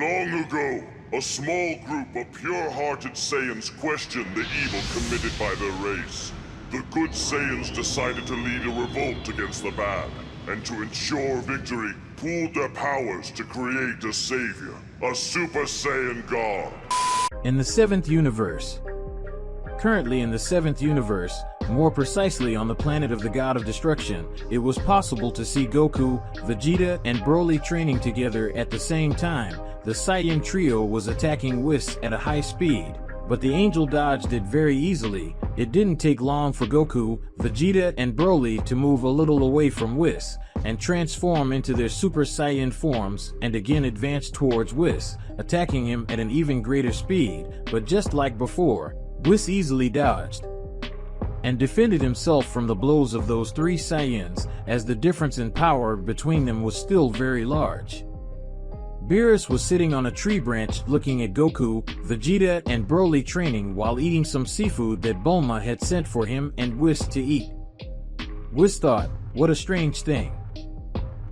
Long ago, a small group of pure-hearted Saiyans questioned the evil committed by their race. The good Saiyans decided to lead a revolt against the bad, and to ensure victory, pooled their powers to create a savior, a Super Saiyan God. In the 7th universe. Currently in the 7th universe, more precisely on the planet of the God of Destruction, it was possible to see Goku, Vegeta, and Broly training together at the same time. The Saiyan trio was attacking Whis at a high speed, but the Angel dodged it very easily. It didn't take long for Goku, Vegeta, and Broly to move a little away from Whis, and transform into their Super Saiyan forms, and again advance towards Whis, attacking him at an even greater speed. But just like before, Whis easily dodged and defended himself from the blows of those three Saiyans, as the difference in power between them was still very large. Beerus was sitting on a tree branch looking at Goku, Vegeta, and Broly training while eating some seafood that Bulma had sent for him and Whis to eat. Whis thought, what a strange thing.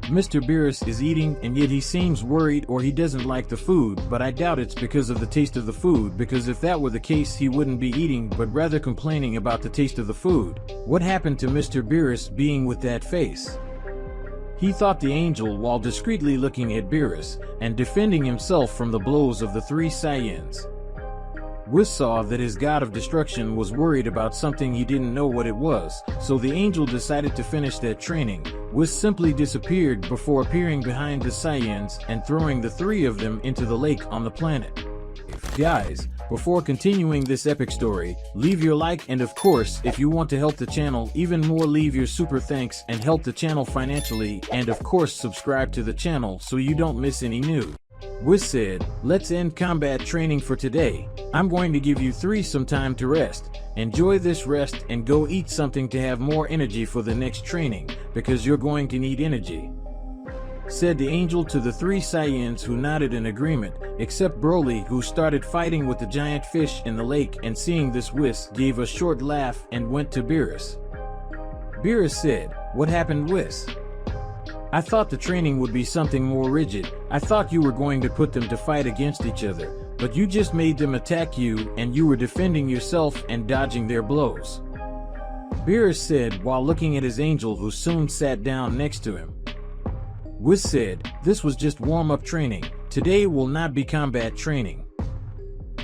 Mr. Beerus is eating and yet he seems worried or he doesn't like the food, but I doubt it's because of the taste of the food, because if that were the case he wouldn't be eating but rather complaining about the taste of the food. What happened to Mr. Beerus being with that face? He thought the Angel while discreetly looking at Beerus and defending himself from the blows of the three Saiyans. Whis saw that his God of Destruction was worried about something he didn't know what it was, so the Angel decided to finish that training. Whis simply disappeared before appearing behind the Saiyans and throwing the three of them into the lake on the planet. Guys, before continuing this epic story, leave your like, and of course, if you want to help the channel even more, leave your super thanks and help the channel financially, and of course subscribe to the channel so you don't miss any new. Whis said, let's end combat training for today. I'm going to give you three some time to rest. Enjoy this rest and go eat something to have more energy for the next training, because you're going to need energy, said the Angel to the three Saiyans, who nodded in agreement, except Broly, who started fighting with the giant fish in the lake, and seeing this Whis gave a short laugh and went to Beerus. Beerus said, what happened, Whis? I thought the training would be something more rigid. I thought you were going to put them to fight against each other, but you just made them attack you and you were defending yourself and dodging their blows, Beerus said while looking at his Angel, who soon sat down next to him. Whis said, this was just warm-up training. Today will not be combat training.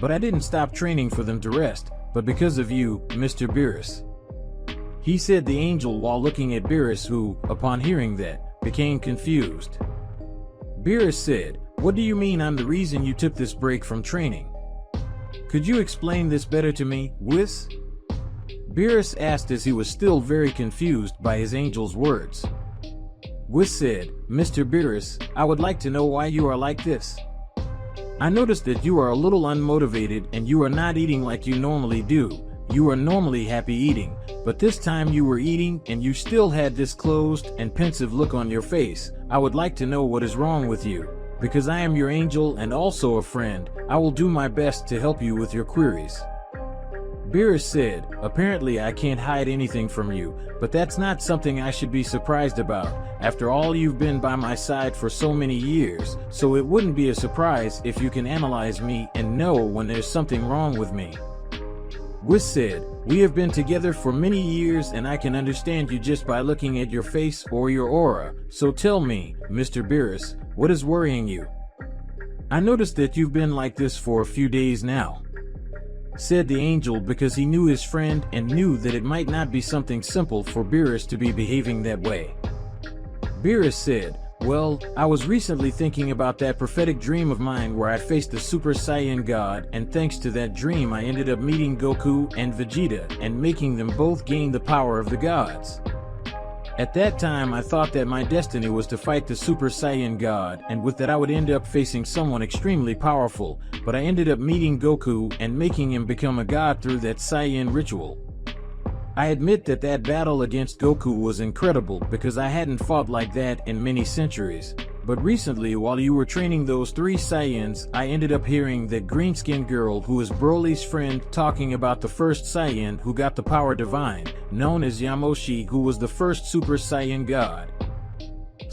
But I didn't stop training for them to rest, but because of you, Mr. Beerus, he said the Angel while looking at Beerus, who, upon hearing that, became confused. Beerus said, what do you mean I'm the reason you took this break from training? Could you explain this better to me, Whis? Beerus asked as he was still very confused by his Angel's words. Whis said, Mr. Beerus, I would like to know why you are like this. I noticed that you are a little unmotivated and you are not eating like you normally do. You are normally happy eating, but this time you were eating and you still had this closed and pensive look on your face. I would like to know what is wrong with you. Because I am your Angel and also a friend, I will do my best to help you with your queries. Beerus said, apparently I can't hide anything from you, but that's not something I should be surprised about. After all, you've been by my side for so many years, so it wouldn't be a surprise if you can analyze me and know when there's something wrong with me. Whis said, we have been together for many years and I can understand you just by looking at your face or your aura, so tell me, Mr. Beerus, what is worrying you? I noticed that you've been like this for a few days now, said the Angel, because he knew his friend and knew that it might not be something simple for Beerus to be behaving that way. Beerus said, well, I was recently thinking about that prophetic dream of mine where I faced the Super Saiyan God, and thanks to that dream I ended up meeting Goku and Vegeta and making them both gain the power of the gods. At that time I thought that my destiny was to fight the Super Saiyan God, and with that I would end up facing someone extremely powerful, but I ended up meeting Goku and making him become a god through that Saiyan ritual. I admit that that battle against Goku was incredible because I hadn't fought like that in many centuries. But recently, while you were training those three Saiyans, I ended up hearing that green-skinned girl who is Broly's friend talking about the first Saiyan who got the power divine, known as Yamoshi, who was the first Super Saiyan God.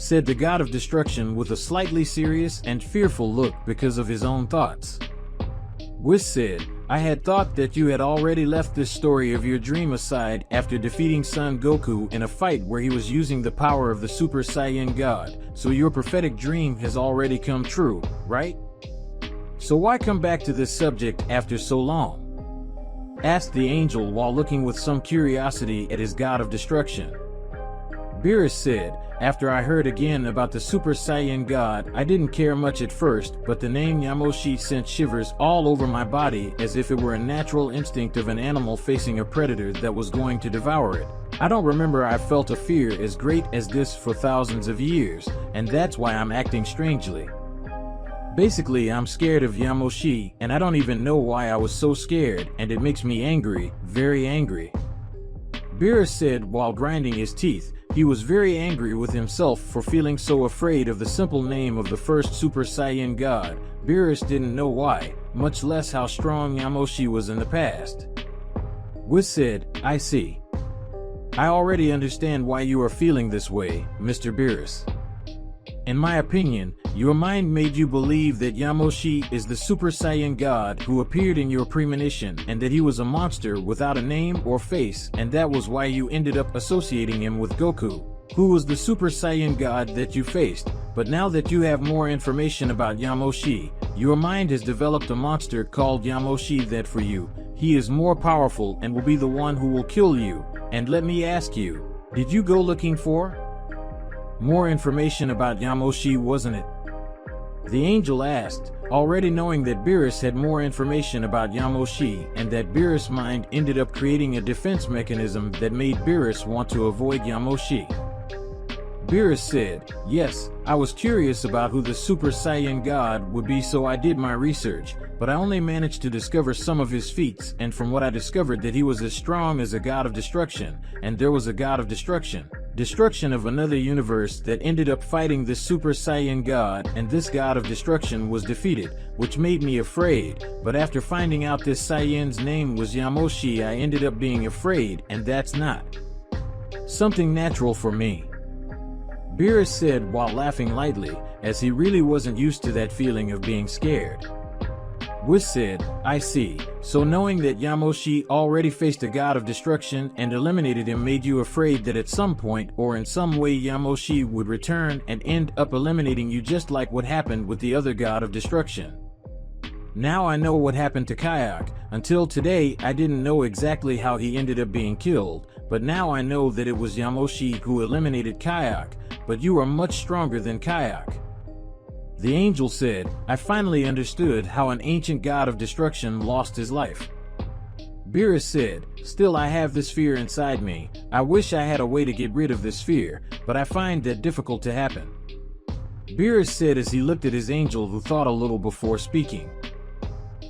said the god of destruction with a slightly serious and fearful look because of his own thoughts. Whis said, I had thought that you had already left this story of your dream aside after defeating Son Goku in a fight where he was using the power of the Super Saiyan God, so your prophetic dream has already come true, right? So why come back to this subject after so long? Asked the angel while looking with some curiosity at his god of destruction. Beerus said, after I heard again about the Super Saiyan God, I didn't care much at first, but the name Yamoshi sent shivers all over my body as if it were a natural instinct of an animal facing a predator that was going to devour it. I don't remember I felt a fear as great as this for thousands of years, and that's why I'm acting strangely. Basically, I'm scared of Yamoshi, and I don't even know why I was so scared, and it makes me angry, very angry. Beerus said while grinding his teeth, he was very angry with himself for feeling so afraid of the simple name of the first Super Saiyan God. Beerus didn't know why, much less how strong Yamoshi was in the past. Whis said, I see. I already understand why you are feeling this way, Mr. Beerus. In my opinion, your mind made you believe that Yamoshi is the Super Saiyan God who appeared in your premonition and that he was a monster without a name or face, and that was why you ended up associating him with Goku, who was the Super Saiyan God that you faced. But now that you have more information about Yamoshi, your mind has developed a monster called Yamoshi that for you, he is more powerful and will be the one who will kill you. And let me ask you, did you go looking for more information about Yamoshi, wasn't it? The angel asked, already knowing that Beerus had more information about Yamoshi and that Beerus' mind ended up creating a defense mechanism that made Beerus want to avoid Yamoshi. Beerus said, yes, I was curious about who the Super Saiyan God would be, so I did my research, but I only managed to discover some of his feats, and from what I discovered that he was as strong as a god of destruction, and there was a god of destruction of another universe that ended up fighting the Super Saiyan God, and this god of destruction was defeated, which made me afraid, but after finding out this Saiyan's name was Yamoshi, I ended up being afraid, and that's not something natural for me. Beerus said while laughing lightly, as he really wasn't used to that feeling of being scared. Whis said, I see. So knowing that Yamoshi already faced a god of destruction and eliminated him made you afraid that at some point or in some way Yamoshi would return and end up eliminating you, just like what happened with the other god of destruction. Now I know what happened to Kayak. Until today, I didn't know exactly how he ended up being killed, but now I know that it was Yamoshi who eliminated Kayak, but you are much stronger than Kayak. The angel said, I finally understood how an ancient god of destruction lost his life. Beerus said, still I have this fear inside me. I wish I had a way to get rid of this fear, but I find that difficult to happen. Beerus said as he looked at his angel, who thought a little before speaking.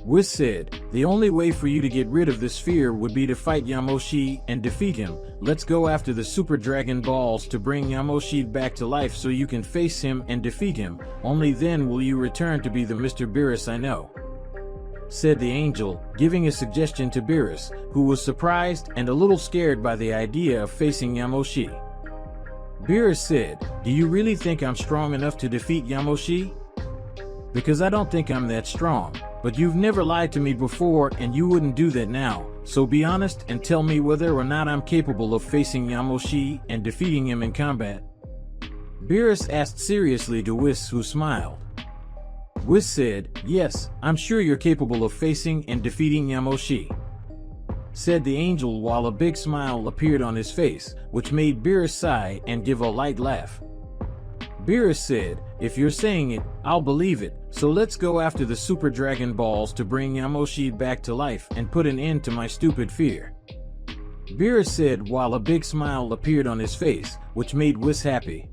Whis said, the only way for you to get rid of this fear would be to fight Yamoshi and defeat him. Let's go after the Super Dragon Balls to bring Yamoshi back to life so you can face him and defeat him. Only then will you return to be the Mr. Beerus I know, said the angel, giving a suggestion to Beerus, who was surprised and a little scared by the idea of facing Yamoshi. Beerus said, do you really think I'm strong enough to defeat Yamoshi? Because I don't think I'm that strong. But you've never lied to me before, and you wouldn't do that now, so be honest and tell me whether or not I'm capable of facing Yamoshi and defeating him in combat. Beerus asked seriously to Whis, who smiled. Whis said, yes, I'm sure you're capable of facing and defeating Yamoshi, said the angel while a big smile appeared on his face, which made Beerus sigh and give a light laugh. Beerus said, if you're saying it, I'll believe it, so let's go after the Super Dragon Balls to bring Yamoshi back to life and put an end to my stupid fear. Beerus said while a big smile appeared on his face, which made Whis happy.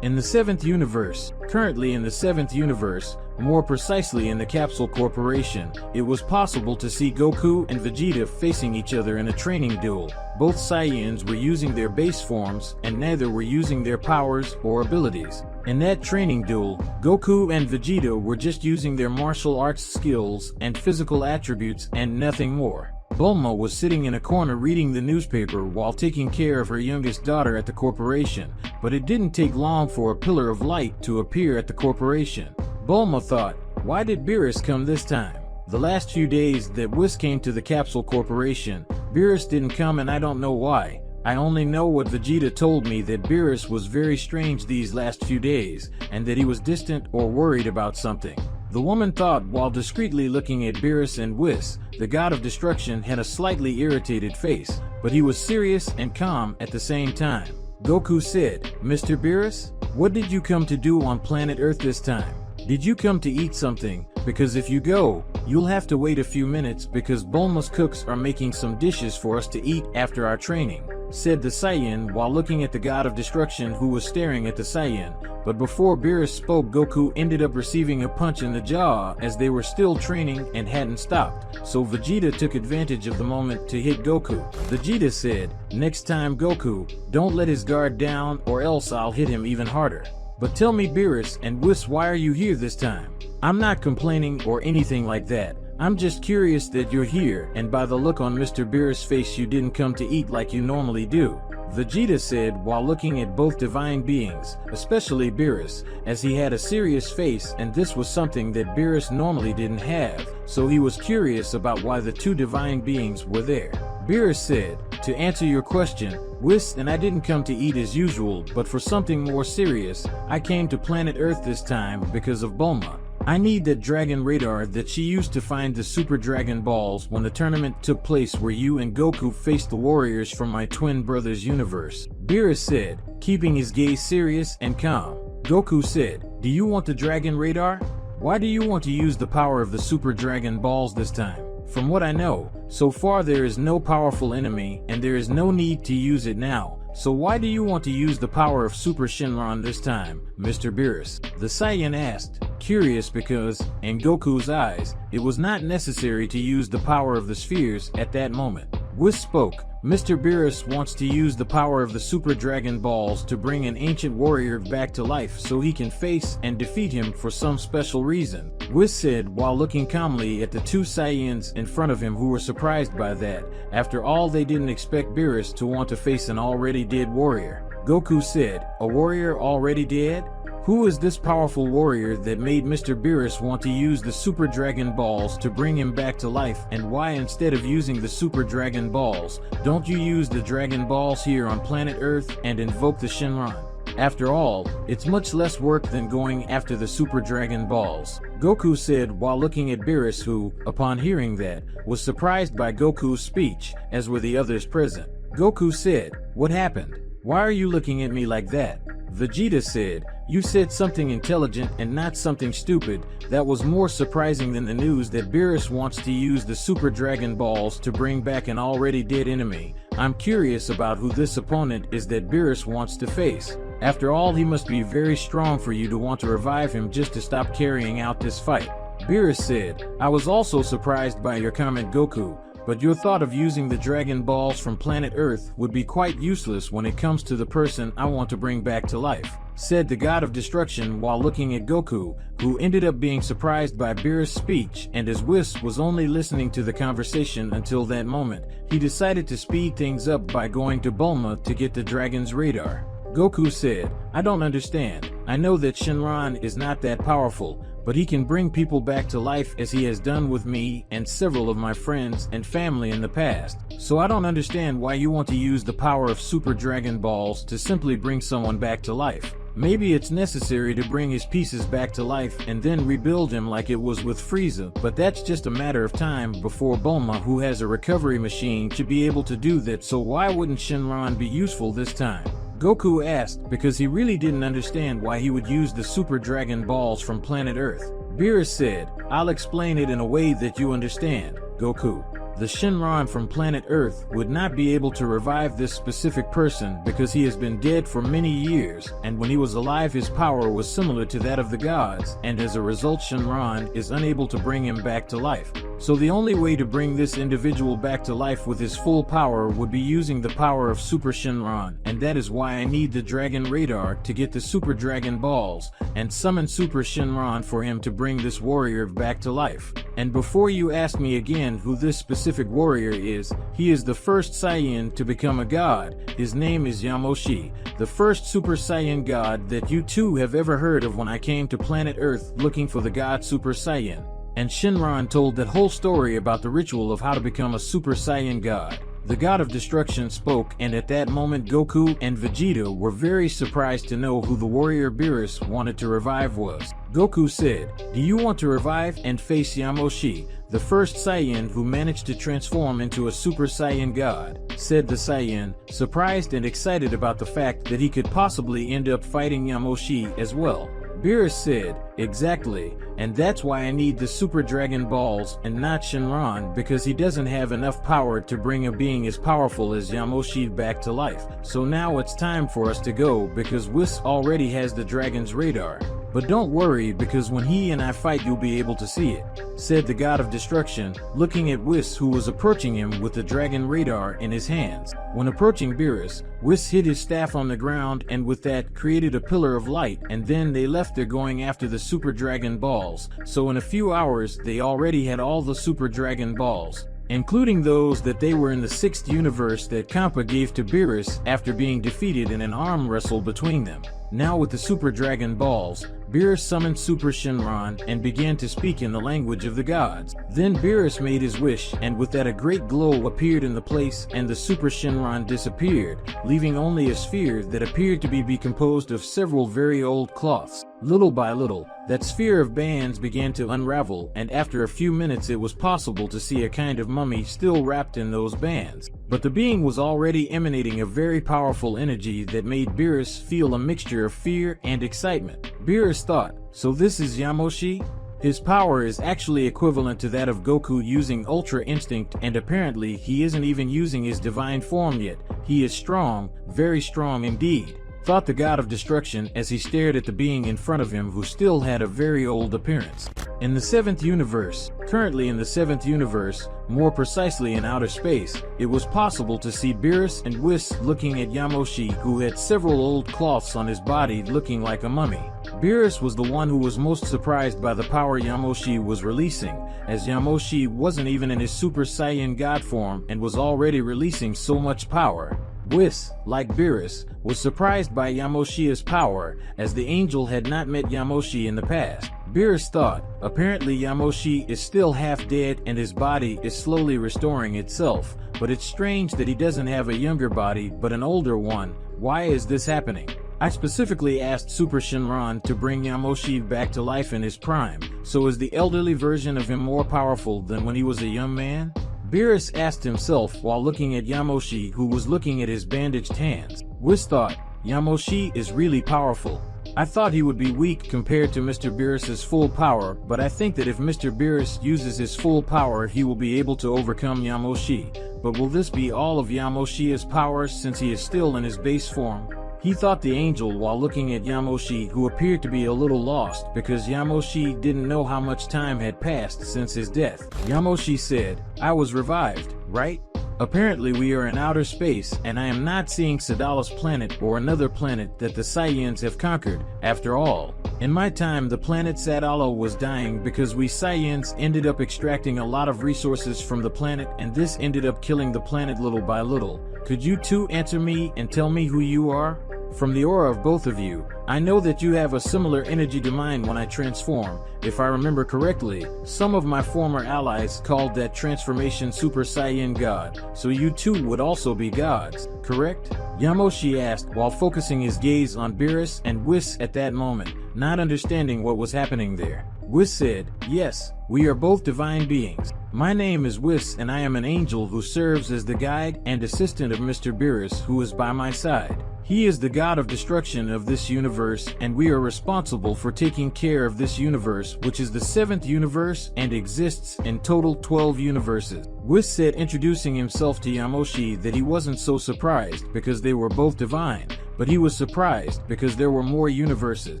In the 7th universe, currently in the 7th universe, more precisely in the Capsule Corporation, it was possible to see Goku and Vegeta facing each other in a training duel. Both Saiyans were using their base forms, and neither were using their powers or abilities. In that training duel, Goku and Vegeta were just using their martial arts skills and physical attributes and nothing more. Bulma was sitting in a corner reading the newspaper while taking care of her youngest daughter at the corporation, but it didn't take long for a pillar of light to appear at the corporation. Bulma thought, why did Beerus come this time? The last few days that Whis came to the Capsule Corporation, Beerus didn't come, and I don't know why. I only know what Vegeta told me, that Beerus was very strange these last few days, and that he was distant or worried about something. The woman thought while discreetly looking at Beerus, and Whis, the god of destruction, had a slightly irritated face, but he was serious and calm at the same time. Goku said, Mr. Beerus, what did you come to do on planet Earth this time? Did you come to eat something? Because if you go, you'll have to wait a few minutes because Bulma's cooks are making some dishes for us to eat after our training, said the Saiyan while looking at the god of destruction, who was staring at the Saiyan. But before Beerus spoke, Goku ended up receiving a punch in the jaw as they were still training and hadn't stopped, so Vegeta took advantage of the moment to hit Goku. Vegeta said, next time Goku, don't let his guard down or else I'll hit him even harder. But tell me, Beerus and Whis, why are you here this time? I'm not complaining or anything like that. I'm just curious that you're here, and by the look on Mr. Beerus' face, you didn't come to eat like you normally do, Vegeta said while looking at both divine beings, especially Beerus, as he had a serious face, and this was something that Beerus normally didn't have, so he was curious about why the two divine beings were there. Beerus said, to answer your question, Whis and I didn't come to eat as usual, but for something more serious. I came to planet Earth this time because of Bulma. I need that dragon radar that she used to find the Super Dragon Balls when the tournament took place where you and Goku faced the warriors from my twin brother's universe, Beerus said, keeping his gaze serious and calm. Goku said, do you want the dragon radar? Why do you want to use the power of the Super Dragon Balls this time? From what I know, so far there is no powerful enemy and there is no need to use it now. So why do you want to use the power of Super Shenron this time, Mr. Beerus? The Saiyan asked, curious because, in Goku's eyes, it was not necessary to use the power of the spheres at that moment. Whis spoke, Mr. Beerus wants to use the power of the Super Dragon Balls to bring an ancient warrior back to life so he can face and defeat him for some special reason, Whis said while looking calmly at the two Saiyans in front of him who were surprised by that. After all, they didn't expect Beerus to want to face an already dead warrior. Goku said, a warrior already dead? Who is this powerful warrior that made Mr. Beerus want to use the Super Dragon Balls to bring him back to life, and why instead of using the Super Dragon Balls, don't you use the Dragon Balls here on planet Earth and invoke the Shenron? After all, it's much less work than going after the Super Dragon Balls, Goku said while looking at Beerus, who, upon hearing that, was surprised by Goku's speech, as were the others present. Goku said, what happened? Why are you looking at me like that? Vegeta said, you said something intelligent and not something stupid. That was more surprising than the news that Beerus wants to use the Super Dragon Balls to bring back an already dead enemy. I'm curious about who this opponent is that Beerus wants to face. After all, he must be very strong for you to want to revive him just to stop carrying out this fight. Beerus said, I was also surprised by your comment, Goku. But your thought of using the Dragon Balls from planet Earth would be quite useless when it comes to the person I want to bring back to life, said the god of destruction while looking at Goku, who ended up being surprised by Beerus' speech, and as Whis was only listening to the conversation until that moment, he decided to speed things up by going to Bulma to get the dragon's radar. Goku said, I don't understand. I know that Shenron is not that powerful, but he can bring people back to life as he has done with me and several of my friends and family in the past. So I don't understand why you want to use the power of Super Dragon Balls to simply bring someone back to life. Maybe it's necessary to bring his pieces back to life and then rebuild him like it was with Frieza, but that's just a matter of time before Bulma, who has a recovery machine, should be able to do that, so why wouldn't Shenron be useful this time? Goku asked because he really didn't understand why he would use the Super Dragon Balls from planet Earth. Beerus said, I'll explain it in a way that you understand, Goku. The Shenron from planet Earth would not be able to revive this specific person because he has been dead for many years, and when he was alive his power was similar to that of the gods, and as a result Shenron is unable to bring him back to life. So the only way to bring this individual back to life with his full power would be using the power of Super Shinron, and that is why I need the Dragon Radar to get the Super Dragon Balls and summon Super Shinron for him to bring this warrior back to life. And before you ask me again who this specific warrior is, he is the first Saiyan to become a god. His name is Yamoshi, the first Super Saiyan god that you two have ever heard of when I came to planet Earth looking for the god Super Saiyan. And Shinron told that whole story about the ritual of how to become a Super Saiyan god. The god of destruction spoke, and at that moment Goku and Vegeta were very surprised to know who the warrior Beerus wanted to revive was. Goku said, "Do you want to revive and face Yamoshi, the first Saiyan who managed to transform into a Super Saiyan god?" said the Saiyan, surprised and excited about the fact that he could possibly end up fighting Yamoshi as well. Beerus said, "Exactly, and that's why I need the Super Dragon Balls and not Shinron, because he doesn't have enough power to bring a being as powerful as Yamoshi back to life. So now it's time for us to go because Whis already has the Dragon's Radar. But don't worry, because when he and I fight you'll be able to see it," said the god of destruction, looking at Whis, who was approaching him with the Dragon Radar in his hands. When approaching Beerus, Whis hit his staff on the ground and with that created a pillar of light, and then they left there going after the Super Dragon Balls. So in a few hours they already had all the Super Dragon Balls, including those that they were in the 6th universe that Kampa gave to Beerus after being defeated in an arm wrestle between them. Now with the Super Dragon Balls, Beerus summoned Super Shinron and began to speak in the language of the gods. Then Beerus made his wish, and with that a great glow appeared in the place and the Super Shinron disappeared, leaving only a sphere that appeared to be composed of several very old cloths. Little by little, that sphere of bands began to unravel, and after a few minutes it was possible to see a kind of mummy still wrapped in those bands. But the being was already emanating a very powerful energy that made Beerus feel a mixture of fear and excitement. Beerus thought, "So this is Yamoshi? His power is actually equivalent to that of Goku using Ultra Instinct, and apparently he isn't even using his divine form yet. He is strong, very strong indeed," thought the god of destruction as he stared at the being in front of him who still had a very old appearance. In the 7th universe, currently in the 7th universe, more precisely in outer space, it was possible to see Beerus and Whis looking at Yamoshi, who had several old cloths on his body looking like a mummy. Beerus was the one who was most surprised by the power Yamoshi was releasing, as Yamoshi wasn't even in his Super Saiyan God form and was already releasing so much power. Whis, like Beerus, was surprised by Yamoshi's power, as the angel had not met Yamoshi in the past. Beerus thought, apparently Yamoshi is still half dead and his body is slowly restoring itself, but it's strange that he doesn't have a younger body but an older one. Why is this happening? I specifically asked Super Shinron to bring Yamoshi back to life in his prime, so is the elderly version of him more powerful than when he was a young man? Beerus asked himself while looking at Yamoshi, who was looking at his bandaged hands. Whis thought, Yamoshi is really powerful. I thought he would be weak compared to Mr. Beerus's full power, but I think that if Mr. Beerus uses his full power he will be able to overcome Yamoshi. But will this be all of Yamoshi's powers since he is still in his base form? He thought the angel while looking at Yamoshi, who appeared to be a little lost because Yamoshi didn't know how much time had passed since his death. Yamoshi said, "I was revived, right? Apparently we are in outer space and I am not seeing Sadala's planet or another planet that the Saiyans have conquered. After all, in my time the planet Sadala was dying because we Saiyans ended up extracting a lot of resources from the planet, and this ended up killing the planet little by little. Could you two answer me and tell me who you are? From the aura of both of you, I know that you have a similar energy to mine when I transform. If I remember correctly, some of my former allies called that transformation Super Saiyan God, so you two would also be gods, correct?" Yamoshi asked while focusing his gaze on Beerus and Whis at that moment, not understanding what was happening there. Whis said, "Yes, we are both divine beings. My name is Whis and I am an angel who serves as the guide and assistant of Mr. Beerus, who is by my side. He is the god of destruction of this universe, and we are responsible for taking care of this universe, which is the 7th universe and exists in total 12 universes." Whis said, introducing himself to Yamoshi, that he wasn't so surprised because they were both divine, but he was surprised because there were more universes.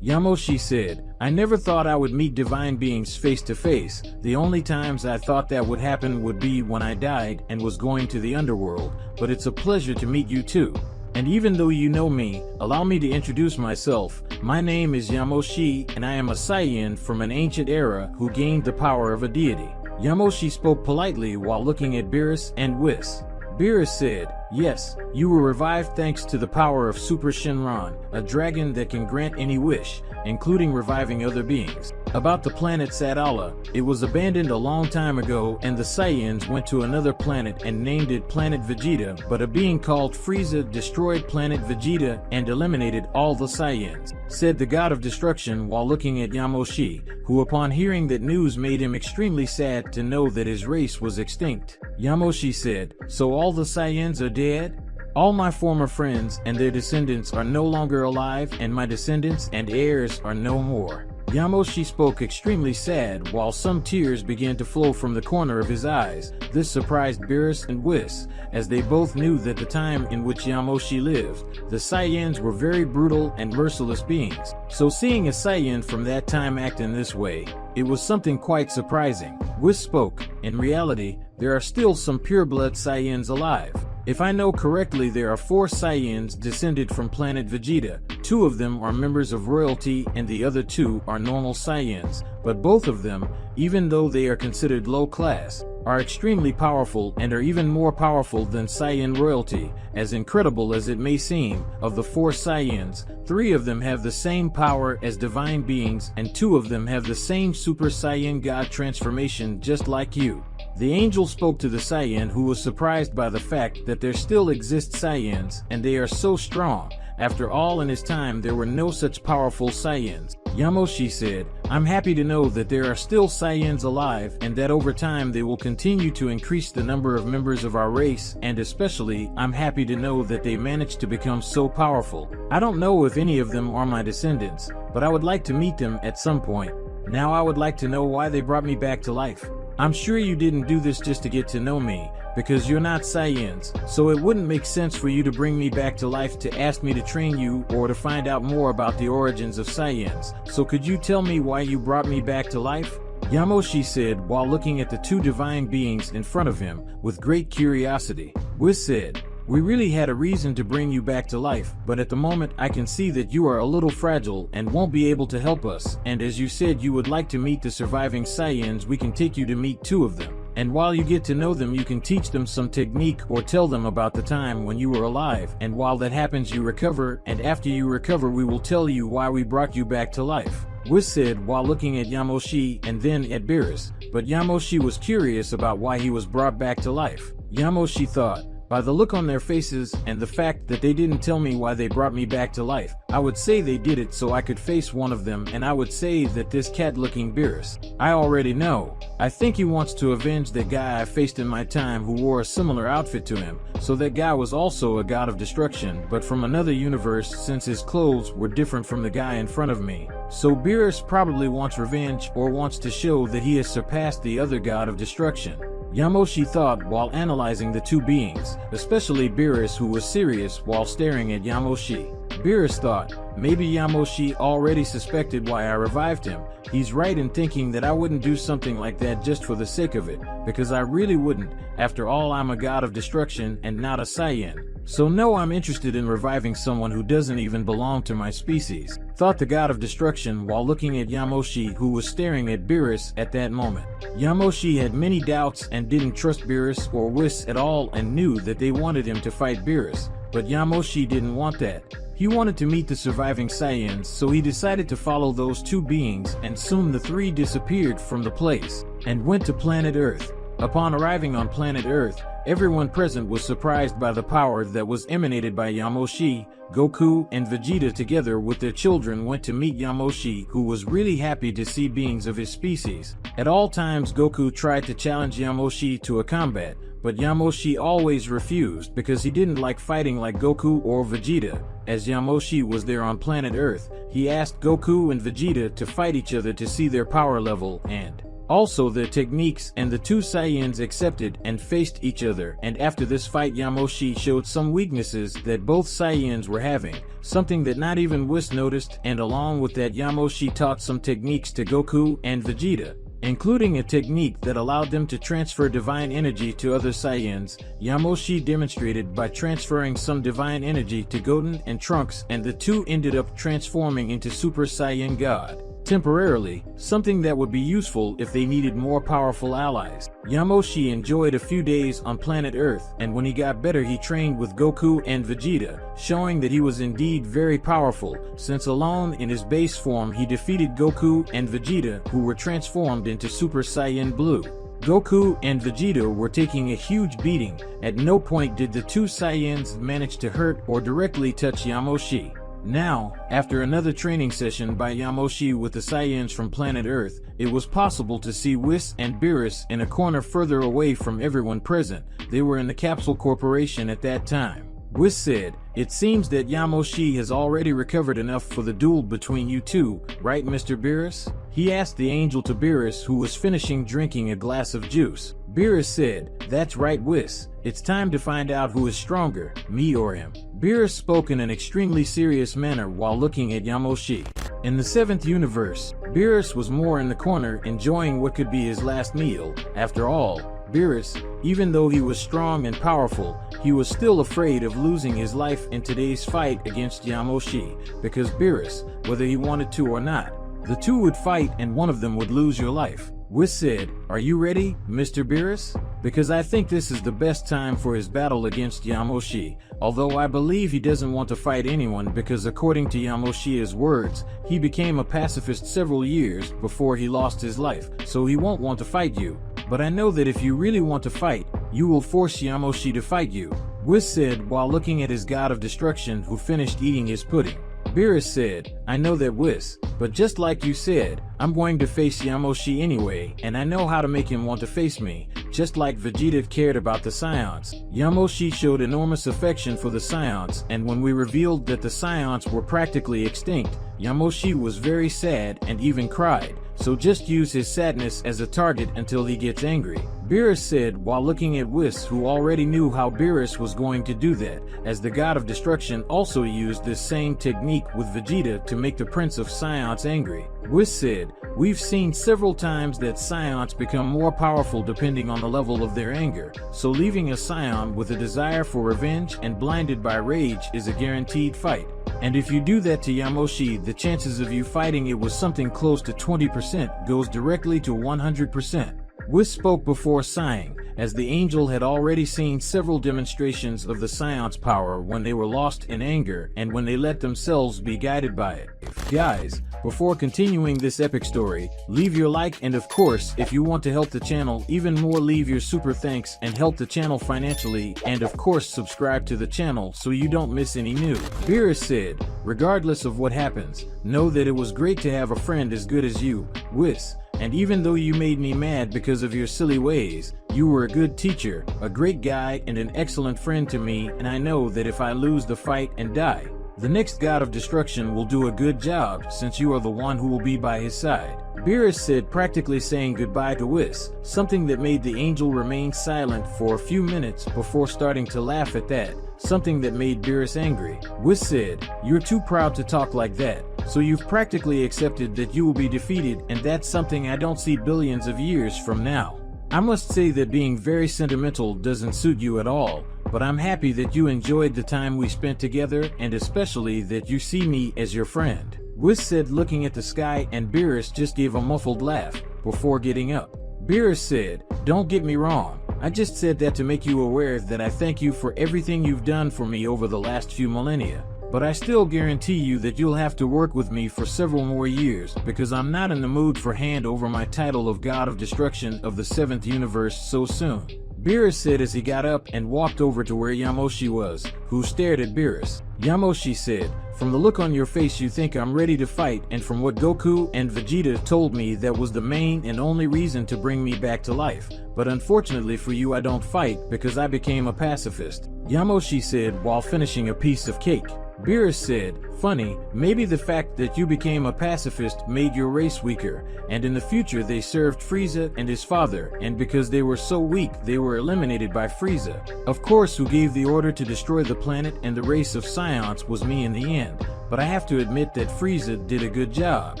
Yamoshi said, I never thought I would meet divine beings face to face. The only times I thought that would happen would be when I died and was going to the underworld, but it's a pleasure to meet you too. And even though you know me, allow me to introduce myself. My name is Yamoshi, and I am a Saiyan from an ancient era who gained the power of a deity. Yamoshi spoke politely while looking at Beerus and Whis. Beerus said, yes, you were revived thanks to the power of Super Shenron, a dragon that can grant any wish, including reviving other beings. About the planet Sadala, it was abandoned a long time ago and the Saiyans went to another planet and named it Planet Vegeta, but a being called Frieza destroyed Planet Vegeta and eliminated all the Saiyans, said the god of destruction while looking at Yamoshi, who upon hearing that news made him extremely sad to know that his race was extinct. Yamoshi said, so all the Saiyans are dead? All my former friends and their descendants are no longer alive, and my descendants and heirs are no more. Yamoshi spoke extremely sad while some tears began to flow from the corner of his eyes. This surprised Beerus and Whis, as they both knew that the time in which Yamoshi lived, the Saiyans were very brutal and merciless beings. So seeing a Saiyan from that time act in this way, it was something quite surprising. Whis spoke, in reality, there are still some pureblood Saiyans alive. If I know correctly, there are 4 Saiyans descended from planet Vegeta. 2 of them are members of royalty and the other 2 are normal Saiyans, but both of them, even though they are considered low class, are extremely powerful and are even more powerful than Saiyan royalty. As incredible as it may seem, of the 4 Saiyans, 3 of them have the same power as divine beings and 2 of them have the same Super Saiyan God transformation just like you. The angel spoke to the Saiyan, who was surprised by the fact that there still exist Saiyans and they are so strong. After all, in his time there were no such powerful Saiyans. Yamoshi said, I'm happy to know that there are still Saiyans alive and that over time they will continue to increase the number of members of our race, and especially I'm happy to know that they managed to become so powerful. I don't know if any of them are my descendants, but I would like to meet them at some point. Now I would like to know why they brought me back to life. I'm sure you didn't do this just to get to know me, because you're not Saiyans, so it wouldn't make sense for you to bring me back to life to ask me to train you or to find out more about the origins of Saiyans. So could you tell me why you brought me back to life? Yamoshi said while looking at the 2 divine beings in front of him with great curiosity. Whis said, we really had a reason to bring you back to life, but at the moment I can see that you are a little fragile and won't be able to help us, and as you said you would like to meet the surviving Saiyans, we can take you to meet 2 of them. And while you get to know them, you can teach them some technique or tell them about the time when you were alive, and while that happens you recover, and after you recover we will tell you why we brought you back to life. Whis said while looking at Yamoshi and then at Beerus, but Yamoshi was curious about why he was brought back to life. Yamoshi thought, by the look on their faces and the fact that they didn't tell me why they brought me back to life, I would say they did it so I could face one of them, and I would say that this cat-looking Beerus. I already know. I think he wants to avenge that guy I faced in my time who wore a similar outfit to him, so that guy was also a god of destruction, but from another universe since his clothes were different from the guy in front of me. So Beerus probably wants revenge or wants to show that he has surpassed the other god of destruction. Yamoshi thought while analyzing the 2 beings, especially Beerus, who was serious while staring at Yamoshi. Beerus thought, maybe Yamoshi already suspected why I revived him. He's right in thinking that I wouldn't do something like that just for the sake of it, because I really wouldn't. After all, I'm a god of destruction and not a Saiyan. So no, I'm interested in reviving someone who doesn't even belong to my species, thought the god of destruction while looking at Yamoshi, who was staring at Beerus at that moment. Yamoshi had many doubts and didn't trust Beerus or Whis at all and knew that they wanted him to fight Beerus, but Yamoshi didn't want that. He wanted to meet the surviving Saiyans, so he decided to follow those 2 beings, and soon the 3 disappeared from the place and went to planet Earth. Upon arriving on planet Earth, everyone present was surprised by the power that was emanated by Yamoshi. Goku and Vegeta together with their children went to meet Yamoshi, who was really happy to see beings of his species. At all times Goku tried to challenge Yamoshi to a combat, but Yamoshi always refused because he didn't like fighting like Goku or Vegeta. As Yamoshi was there on planet Earth, he asked Goku and Vegeta to fight each other to see their power level, and Also their techniques, and the two Saiyans accepted and faced each other, and after this fight Yamoshi showed some weaknesses that both Saiyans were having, something that not even Whis noticed, and along with that Yamoshi taught some techniques to Goku and Vegeta, including a technique that allowed them to transfer divine energy to other Saiyans. Yamoshi demonstrated by transferring some divine energy to Goten and Trunks, and the two ended up transforming into Super Saiyan God. Temporarily, something that would be useful if they needed more powerful allies. Yamoshi enjoyed a few days on planet Earth, and when he got better he trained with Goku and Vegeta, showing that he was indeed very powerful, since alone in his base form he defeated Goku and Vegeta, who were transformed into Super Saiyan Blue. Goku and Vegeta were taking a huge beating. At no point did the two Saiyans manage to hurt or directly touch Yamoshi. Now, after another training session by Yamoshi with the Saiyans from planet Earth, it was possible to see Whis and Beerus in a corner further away from everyone present. They were in the Capsule Corporation at that time. Whis said, "It seems that Yamoshi has already recovered enough for the duel between you two, right, Mr. Beerus?" He asked the angel to Beerus, who was finishing drinking a glass of juice. Beerus said, "That's right, Whis. It's time to find out who is stronger, me or him." Beerus spoke in an extremely serious manner while looking at Yamoshi. In the 7th universe, Beerus was more in the corner enjoying what could be his last meal. After all, Beerus, even though he was strong and powerful, he was still afraid of losing his life in today's fight against Yamoshi, because Beerus, whether he wanted to or not, the two would fight and one of them would lose your life. Whis said, "Are you ready, Mr. Beerus? Because I think this is the best time for his battle against Yamoshi, although I believe he doesn't want to fight anyone because according to Yamoshi's words, he became a pacifist several years before he lost his life, so he won't want to fight you. But I know that if you really want to fight, you will force Yamoshi to fight you," Whis said while looking at his god of destruction who finished eating his pudding. Beerus said, "I know that, Whis, but just like you said, I'm going to face Yamoshi anyway, and I know how to make him want to face me, just like Vegeta cared about the Saiyans." Yamoshi showed enormous affection for the Saiyans, and when we revealed that the Saiyans were practically extinct, Yamoshi was very sad and even cried, so just use his sadness as a target until he gets angry. Beerus said while looking at Whis, who already knew how Beerus was going to do that, as the god of destruction also used this same technique with Vegeta to make the Prince of Saiyans angry. Whis said, "We've seen several times that Saiyans become more powerful depending on the level of their anger, so leaving a Saiyan with a desire for revenge and blinded by rage is a guaranteed fight. And if you do that to Yamoshi, the chances of you fighting it with something close to 20% goes directly to 100%. Whis spoke before sighing, as the angel had already seen several demonstrations of the Saiyans' power when they were lost in anger and when they let themselves be guided by it. Guys, before continuing this epic story, leave your like, and of course, if you want to help the channel even more, leave your super thanks and help the channel financially, and of course subscribe to the channel so you don't miss any new. Beerus said, "Regardless of what happens, know that it was great to have a friend as good as you, Whis. And even though you made me mad because of your silly ways, you were a good teacher, a great guy, and an excellent friend to me, and I know that if I lose the fight and die, the next god of destruction will do a good job since you are the one who will be by his side." Beerus said, practically saying goodbye to Whis, something that made the angel remain silent for a few minutes before starting to laugh at that, something that made Beerus angry. Whis said, "You're too proud to talk like that. So you've practically accepted that you will be defeated, and that's something I don't see billions of years from now. I must say that being very sentimental doesn't suit you at all, but I'm happy that you enjoyed the time we spent together, and especially that you see me as your friend." Whis said, looking at the sky, and Beerus just gave a muffled laugh before getting up. Beerus said, "Don't get me wrong, I just said that to make you aware that I thank you for everything you've done for me over the last few millennia. But I still guarantee you that you'll have to work with me for several more years, because I'm not in the mood for hand over my title of God of Destruction of the 7th universe so soon." Beerus said as he got up and walked over to where Yamoshi was, who stared at Beerus. Yamoshi said, "From the look on your face you think I'm ready to fight, and from what Goku and Vegeta told me, that was the main and only reason to bring me back to life. But unfortunately for you I don't fight because I became a pacifist," Yamoshi said while finishing a piece of cake. Beerus said, "Funny, maybe the fact that you became a pacifist made your race weaker, and in the future they served Frieza and his father, and because they were so weak they were eliminated by Frieza. Of course, who gave the order to destroy the planet and the race of Saiyans was me in the end, but I have to admit that Frieza did a good job."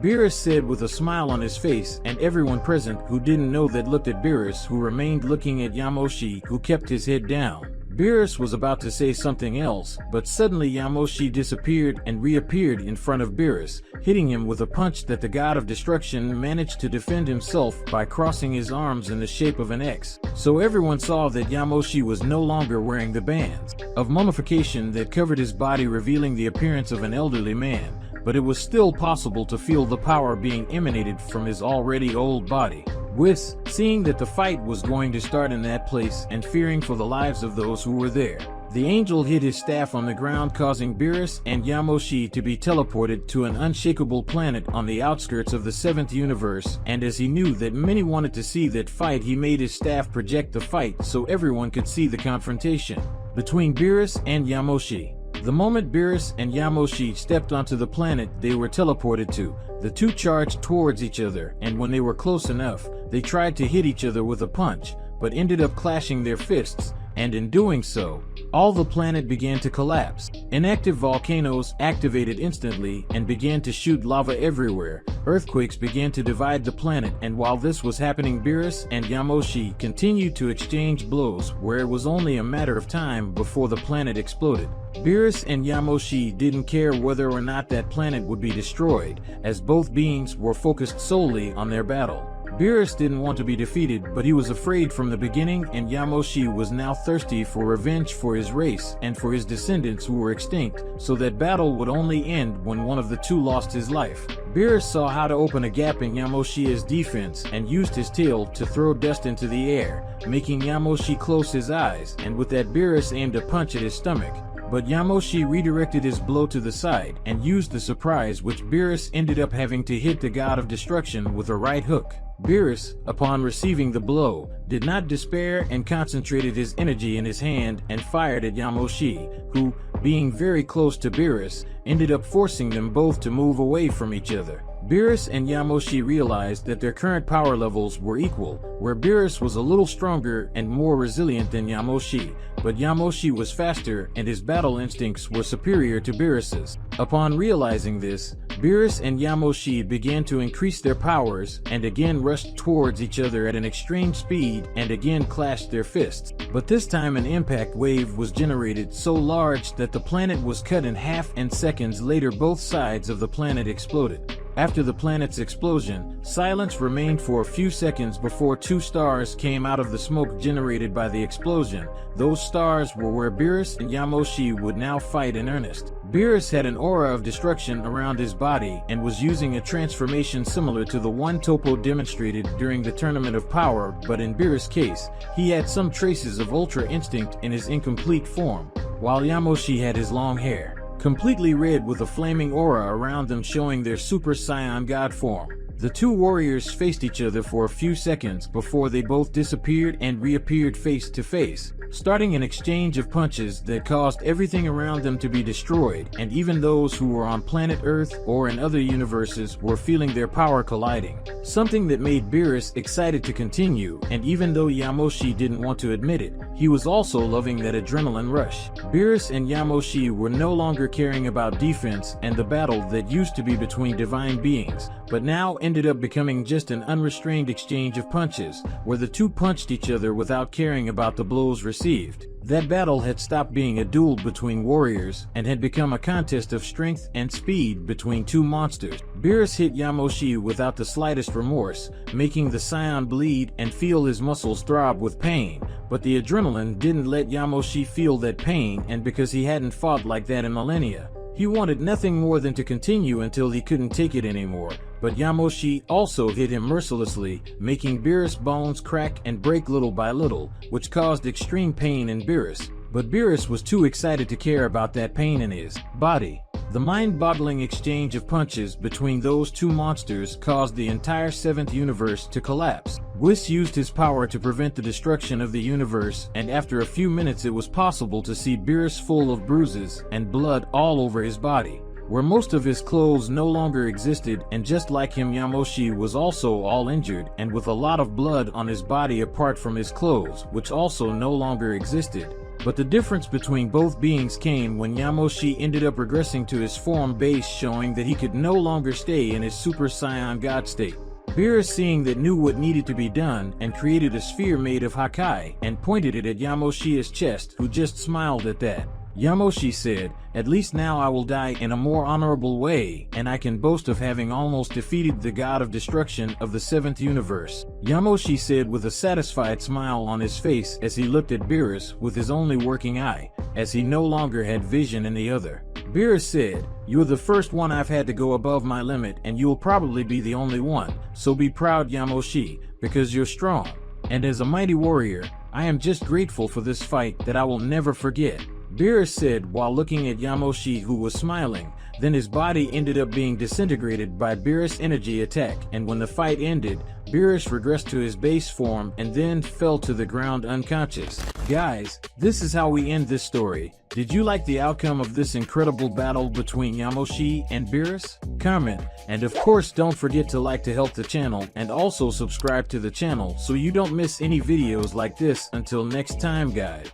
Beerus said with a smile on his face, and everyone present who didn't know that looked at Beerus, who remained looking at Yamoshi, who kept his head down. Beerus was about to say something else, but suddenly Yamoshi disappeared and reappeared in front of Beerus, hitting him with a punch that the God of Destruction managed to defend himself by crossing his arms in the shape of an X. So everyone saw that Yamoshi was no longer wearing the bands of mummification that covered his body, revealing the appearance of an elderly man, but it was still possible to feel the power being emanated from his already old body. Whis, seeing that the fight was going to start in that place and fearing for the lives of those who were there, the angel hit his staff on the ground, causing Beerus and Yamoshi to be teleported to an unshakable planet on the outskirts of the 7th universe, and as he knew that many wanted to see that fight, he made his staff project the fight so everyone could see the confrontation between Beerus and Yamoshi. The moment Beerus and Yamoshi stepped onto the planet they were teleported to, the two charged towards each other, and when they were close enough, they tried to hit each other with a punch, but ended up clashing their fists, and in doing so, all the planet began to collapse. Inactive volcanoes activated instantly and began to shoot lava everywhere. Earthquakes began to divide the planet, and while this was happening, Beerus and Yamoshi continued to exchange blows, where it was only a matter of time before the planet exploded. Beerus and Yamoshi didn't care whether or not that planet would be destroyed, as both beings were focused solely on their battle. Beerus didn't want to be defeated, but he was afraid from the beginning, and Yamoshi was now thirsty for revenge for his race and for his descendants who were extinct, so that battle would only end when one of the two lost his life. Beerus saw how to open a gap in Yamoshi's defense and used his tail to throw dust into the air, making Yamoshi close his eyes, and with that Beerus aimed a punch at his stomach. But Yamoshi redirected his blow to the side and used the surprise, which Beerus ended up having to hit the God of Destruction with a right hook. Beerus, upon receiving the blow, did not despair and concentrated his energy in his hand and fired at Yamoshi, who, being very close to Beerus, ended up forcing them both to move away from each other. Beerus and Yamoshi realized that their current power levels were equal, where Beerus was a little stronger and more resilient than Yamoshi, but Yamoshi was faster and his battle instincts were superior to Beerus's. Upon realizing this, Beerus and Yamoshi began to increase their powers and again rushed towards each other at an extreme speed and again clashed their fists. But this time an impact wave was generated so large that the planet was cut in half, and seconds later both sides of the planet exploded. After the planet's explosion, silence remained for a few seconds before two stars came out of the smoke generated by the explosion. Those stars were where Beerus and Yamoshi would now fight in earnest. Beerus had an aura of destruction around his body and was using a transformation similar to the one Toppo demonstrated during the Tournament of Power, but in Beerus' case, he had some traces of Ultra Instinct in his incomplete form, while Yamoshi had his long hair completely red with a flaming aura around them showing their Super Saiyan God form. The two warriors faced each other for a few seconds before they both disappeared and reappeared face to face, starting an exchange of punches that caused everything around them to be destroyed, and even those who were on planet Earth or in other universes were feeling their power colliding, something that made Beerus excited to continue, and even though Yamoshi didn't want to admit it, he was also loving that adrenaline rush. Beerus and Yamoshi were no longer caring about defense and the battle that used to be between divine beings, but now ended up becoming just an unrestrained exchange of punches, where the two punched each other without caring about the blows received. That battle had stopped being a duel between warriors and had become a contest of strength and speed between two monsters. Beerus hit Yamoshi without the slightest remorse, making the Saiyan bleed and feel his muscles throb with pain, but the adrenaline didn't let Yamoshi feel that pain, and because he hadn't fought like that in millennia, he wanted nothing more than to continue until he couldn't take it anymore. But Yamoshi also hit him mercilessly, making Beerus' bones crack and break little by little, which caused extreme pain in Beerus. But Beerus was too excited to care about that pain in his body. The mind-boggling exchange of punches between those two monsters caused the entire 7th universe to collapse. Whis used his power to prevent the destruction of the universe, and after a few minutes it was possible to see Beerus full of bruises and blood all over his body, where most of his clothes no longer existed, and just like him, Yamoshi was also all injured and with a lot of blood on his body apart from his clothes, which also no longer existed. But the difference between both beings came when Yamoshi ended up regressing to his form base, showing that he could no longer stay in his Super Saiyan God state. Beerus, seeing that, knew what needed to be done and created a sphere made of Hakai and pointed it at Yamoshi's chest, who just smiled at that. Yamoshi said, "At least now I will die in a more honorable way, and I can boast of having almost defeated the god of destruction of the 7th universe," Yamoshi said with a satisfied smile on his face as he looked at Beerus with his only working eye, as he no longer had vision in the other. Beerus said, "You're the first one I've had to go above my limit, and you'll probably be the only one, so be proud, Yamoshi, because you're strong. And as a mighty warrior, I am just grateful for this fight that I will never forget," Beerus said while looking at Yamoshi, who was smiling. Then his body ended up being disintegrated by Beerus' energy attack, and when the fight ended, Beerus regressed to his base form and then fell to the ground unconscious. Guys, this is how we end this story. Did you like the outcome of this incredible battle between Yamoshi and Beerus? Comment, and of course don't forget to like to help the channel, and also subscribe to the channel so you don't miss any videos like this. Until next time, guys.